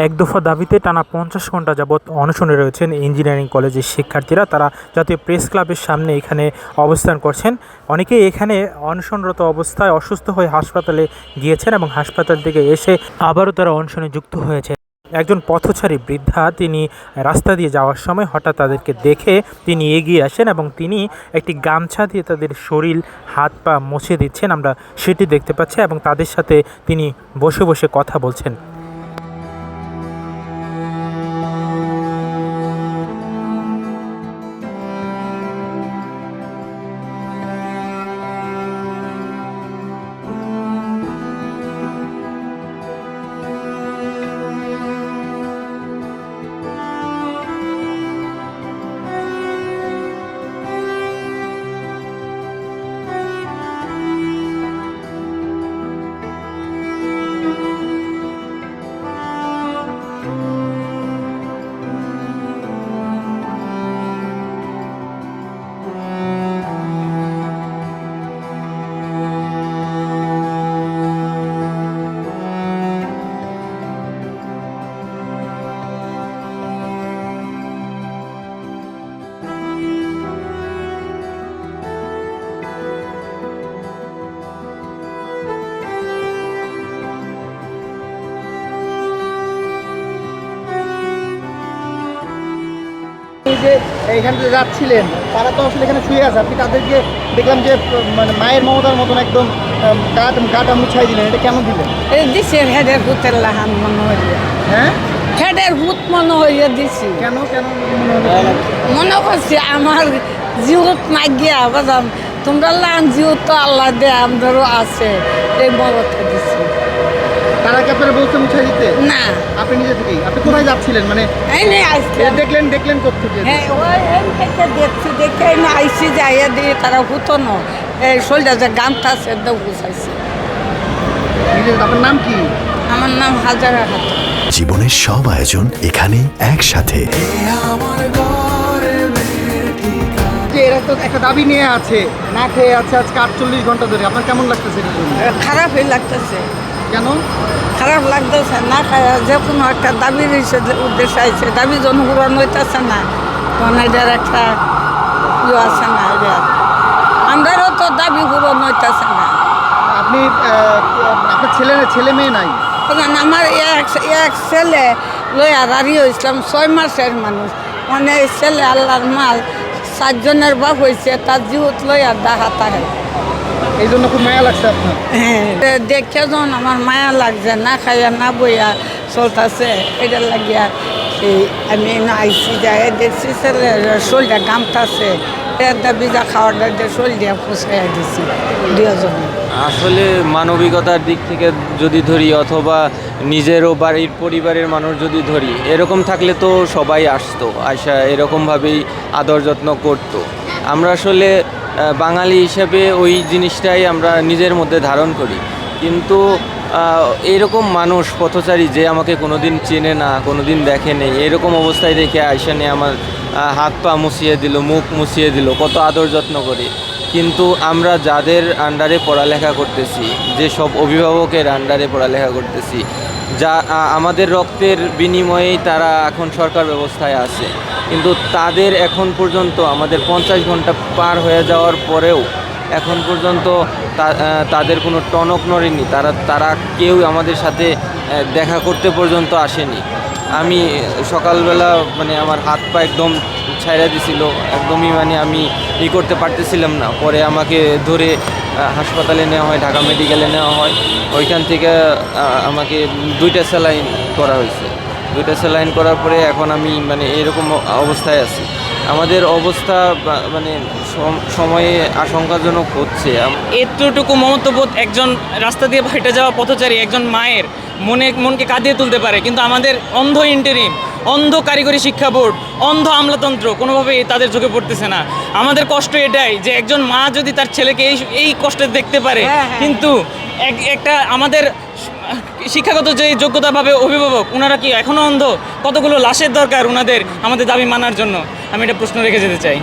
এক দফা দাবিতে টানা ৫০ ঘণ্টা যাবৎ অনশনে রয়েছেন ইঞ্জিনিয়ারিং কলেজের শিক্ষার্থীরা। তারা জাতীয় প্রেস ক্লাবের সামনে এখানে অবস্থান করছেন। অনেকেই এখানে অনশনরত অবস্থায় অসুস্থ হয়ে হাসপাতালে গিয়েছেন এবং হাসপাতাল থেকে এসে আবারও তারা অনশনে যুক্ত হয়েছে। একজন পথচারী বৃদ্ধা তিনি রাস্তা দিয়ে যাওয়ার সময় হঠাৎ তাদেরকে দেখে তিনি এগিয়ে আসেন এবং তিনি একটি গামছা দিয়ে তাদের শরীর হাত পা মুছে দিচ্ছেন, আমরা সেটি দেখতে পাচ্ছি এবং তাদের সাথে তিনি বসে বসে কথা বলছেন। যে এইখান থেকে যাচ্ছিলেন তারা তো আসলে এখানে শুয়ে আছে, আপনি তাদেরকে দেখলাম যে মানে মায়ের মমতার মতন একদম গাটা মুছাই দিলেন, এটা কেন দিলেন? এই দিছে হেডের ভূতের লাহান মনে হইয়া। হ্যাঁ, হেডের ভূত মনে হইয়া দিছি। কেন কেন মনে হলো? মনে করছি আমার জীবত নাই গিয়া বাজাম, তোমরা লান জীবত তো আল্লাহ দে আমাদেরও আছে, এই মরতে দিছি। তারা কি আপনারা বলতে মুছাই দিতে? না, আপনি নিজে থেকেই? আপনি কোথায় যাচ্ছিলেন? মানে এই নেই আইসি। দেখলেন কোথেকে? হ্যাঁ, ওই থেকে দেখছি, দেখে না আইসি যাইয়া দিয়ে তারা ভূতো ন এই শরীরটা যে গানটা আছে একদম বুঝাইছে। আপনার নাম কি? আমার নাম হাজারা খাতুন। জীবনের সব আয়োজন এখানে একসাথে। এরা তো একটা দাবি নিয়ে আছে, না খেয়ে আছে আজকে 48 ঘন্টা ধরে, আপনার কেমন লাগতেছে? খারাপই লাগতেছে। কেন খারাপ লাগতেছে? না খায় যে কোনো একটা দাবির উদ্দেশ্য আছে, দাবি জনগণ হইতেছে না, তখন এটার একটা ইয়ে আছে না, এটার আমাদেরও তো দাবি পূরণ হইতেছে না। আপনি আপনার ছেলে মেয়ে নাই? আমার এক ছেলে লইয়া রাড়ি হয়েছিলাম, 6 মাসের মানুষ, মানে এই ছেলে আল্লাহর মাল, 7 জনের বাপ হয়েছে, তার জীবত লইয়া দেখা তাহে। এই জন্য খুব মায়া লাগছে আপনার? হ্যাঁ, দেখে যখন আমার মায়া লাগছে, না খাইয়া না বইয়া চলতেছে, এটা লাগিয়া আমি আইসি যাই দেখছি ছেলে শরীরটা গামতাছে, এর বিজা খাওয়াটা দিয়ে শরীর দিয়ে ফুসকাইয়া দিছি দুজনে। আসলে মানবিকতার দিক থেকে যদি ধরি অথবা নিজেরও বাড়ির পরিবারের মানুষ যদি ধরি, এরকম থাকলে তো সবাই আসতো, আয়সা এরকমভাবেই আদর যত্ন করতো। আমরা আসলে বাঙালি হিসেবে ওই জিনিসটাই আমরা নিজের মধ্যে ধারণ করি, কিন্তু এরকম মানুষ পথচারী যে আমাকে কোনোদিন চেনে না, কোনোদিন দেখে নেই, এরকম অবস্থায় দেখে আয়সা নিয়ে আমার হাত পা মুছিয়ে দিল, মুখ মুছিয়ে দিল, কত আদর যত্ন করে। কিন্তু আমরা যাদের আন্ডারে পড়ালেখা করতেছি, যে সব অভিভাবকের আন্ডারে পড়ালেখা করতেছি, যা আমাদের রক্তের বিনিময়েই তারা এখন সরকার ব্যবস্থায় আছে, কিন্তু তাদের এখন পর্যন্ত আমাদের 50 ঘন্টা পার হয়ে যাওয়ার পরেও এখন পর্যন্ত তাদের কোনো টনক নড়েনি, তারা কেউ আমাদের সাথে দেখা করতে পর্যন্ত আসেনি। আমি সকালবেলা মানে আমার হাত পা একদম ছাইড়া দিছিল, একদমই মানে আমি করতে পারতেছিলাম না। পরে আমাকে ধরে হাসপাতালে নেওয়া হয়, ঢাকা মেডিকেলে নেওয়া হয়। ওইখান থেকে আমাকে 2টা স্যালাইন করা হয়েছে। 2টা স্যালাইন করার পরে এখন আমি মানে এরকম অবস্থায় আছি। আমাদের অবস্থা মানে সময়ে আশঙ্কাজনক হচ্ছে। এতটুকু মমত্ববোধ একজন রাস্তা দিয়ে হেঁটে যাওয়া পথচারী, একজন মায়ের মনকে কাঁদিয়ে তুলতে পারে, কিন্তু আমাদের অন্ধ ইন্টারিম, অন্ধ কারিগরি শিক্ষা বোর্ড, অন্ধ আমলাতন্ত্র কোনোভাবেই তাদের চোখে পড়তেছে না। আমাদের কষ্ট এটাই যে একজন মা যদি তার ছেলেকে এই কষ্টে দেখতে পারে, কিন্তু একটা আমাদের শিক্ষাগত যে যোগ্যতা পাবে অভিভাবক, ওনারা কি এখনও অন্ধ? কতগুলো লাশের দরকার ওনাদের আমাদের দাবি মানার জন্য? আমি এটা প্রশ্ন রেখে যেতে চাই।